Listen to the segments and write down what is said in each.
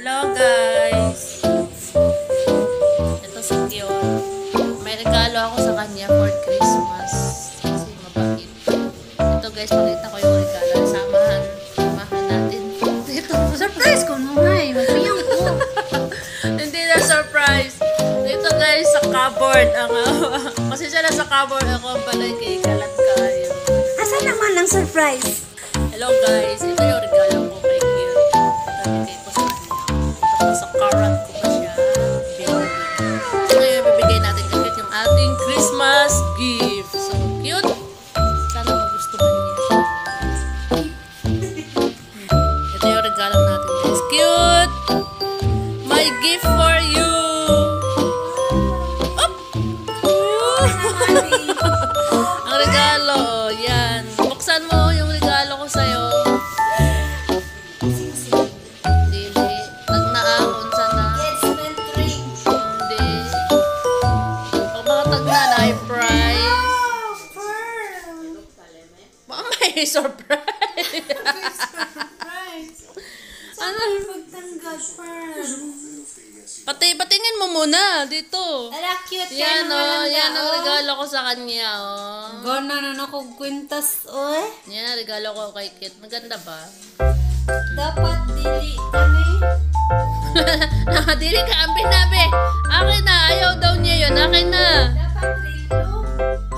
Hello guys. Ito si Kion. May regalo ako sa kanya for Christmas. Kasi mabait. Ito guys, pakita ko yung regalo. Samahan natin. Dito, surprise ko no ay. Magpiyong ko. Hindi na surprise. Dito guys, sa cupboard. Kasi siya na sa cupboard. Ako pala kay kalat kayo. Asa naman ang surprise? Hello guys, ito yung regalo ko kay Kion. Bigay ko sa kanya. Tapos sa karat ko pa siya. So ngayon, bibigay natin agad yung ating Christmas gift. So cute. Sana magustuhan niya. Ito yung regalo natin guys. Cute! My gift for you! Up! Ang regalo, yan. Buksan mo yung regalo ko sa'yo. Dili. Nagnaahon sana. Hindi. Pag mga tagna na ay prize. Baka may surprise. Ano? Patingin mo muna dito. Ala, cute Yan o, yan ang regalo ko sa kanya o. Gana na ako kwintas, oy. Yan ang regalo ko kay Kit. Maganda ba? Dapat dili kami. Nakadili ka, ang pinabi. Akin na, ayaw daw niya yun. Akin na. Dapat rilo.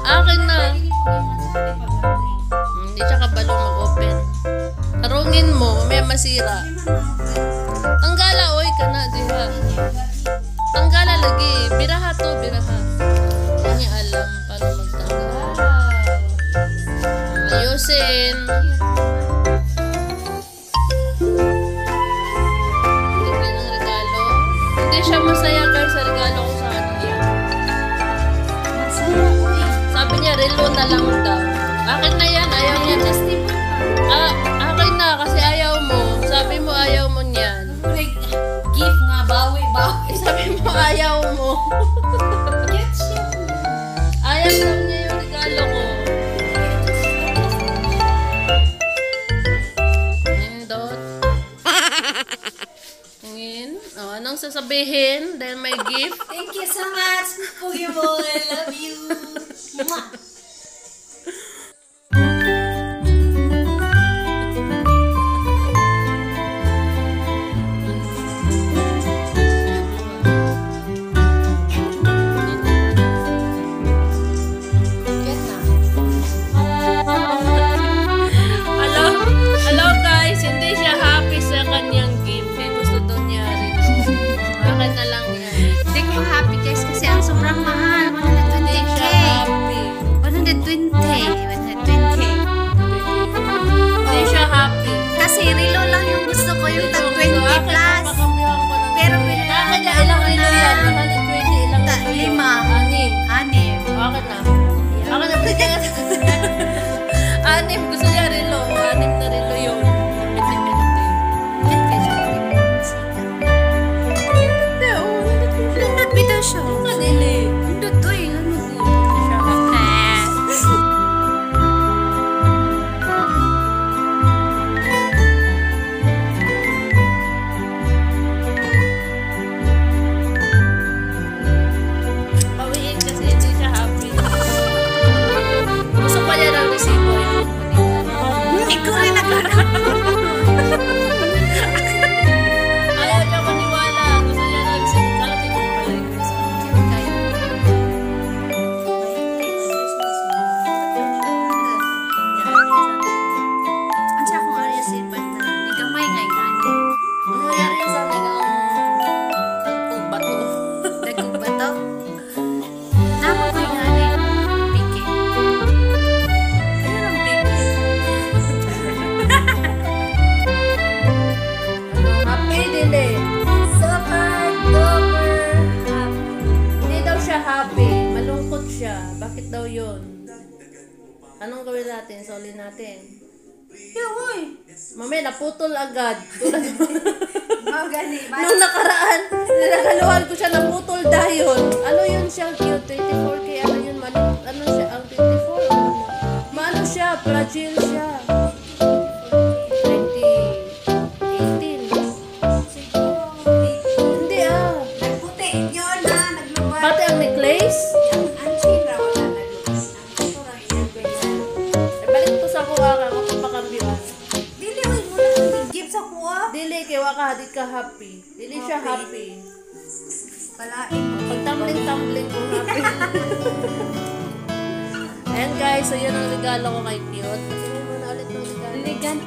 Akin na. Hindi po masabi pag mag-rilo. Hindi siya kabalo mag-open. Tarungin mo, may masira. Tanggala, oy ka na, diha. Tanggala lagi. Biraha to, biraha. Hindi niya alam paano magtanggal. Ayusin. Tignan ang regalo. Hindi siya masaya guys sa regalo ko sa kanya. Masaya, oy. Sabi niya, relo na lang daw. Akin na yan, ayaw niya. Akin na, kasi ayaw mo. Sabi mo, ayaw mo niyan. Gift nga, bawi. Sabi mo, ayaw mo. Cute siya. Ayaw lang niya yung regalo ko. Nindot. Tingin. O, anong sasabihin? Dahil may gift. Thank you so much, Pokemon. I love you. Mwah. Hello guys, hindi siya happy sa kanyang gift. Kaya gusto daw niya rin. Akin na lang yan. Hindi ko happy guys kasi ang sobrang mahal. Hindi 120k. siya happy. 120. 120k. Hindi siya happy. Kasi relo lang yung gusto ko, yung tag 20 plus. Pero Akin na, ilang rilo yan? 120, ilang rilo? 5. 6. 6. Akin na. Akin na, pwede nga. 6. Gusto niya rilo. 6 na rilo yun. Bitaw siya. Kadili. Pindot to eh. Ano po? Siya happy. Pawiin kasi hindi siya happy. Gusto pa niya ng resibo yun. Hindi ko rin nakakala. Ayaw niya maniwala. Gusto niya ng resibo. Kalatin ko pala yung resibo. Ang siya kung ariya silpat na. Hindi gamay ngay gani. Nangyari sa akin ang bato. Dagong ba to? Tama ko yung gani. Piki. Ayun ang pipi. Happy din eh. Super duper happy. Hindi daw siya happy. Malungkot siya. Bakit daw yun? Anong gawin natin? Solin natin. Yoy! Mamaya naputol agad. Mga gani. Nung nakaraan, nilagaluhan ko siya naputol dahil. Ano yun siya? Cute. 24K. Ano yun? Ano siya? Ang 24? Maano siya? Fragile siya. 2018. Hindi ah. Nagputi yun na, naglubad. Pati ang necklace? Ang sira, wala naglubad. Ang kurang yan, ganyan. Balik ko sa kuha ka, magpapakambiwan. Dili, uy, mo lang gift sa kuha. Dili, kay waka, hadit ka happy. Dili siya happy. Palain. Pag tumbling ko happy. Ayan guys, so yan ang regalo ko kay Cute. Tingnan mo na ulit ng regalo. Ligan.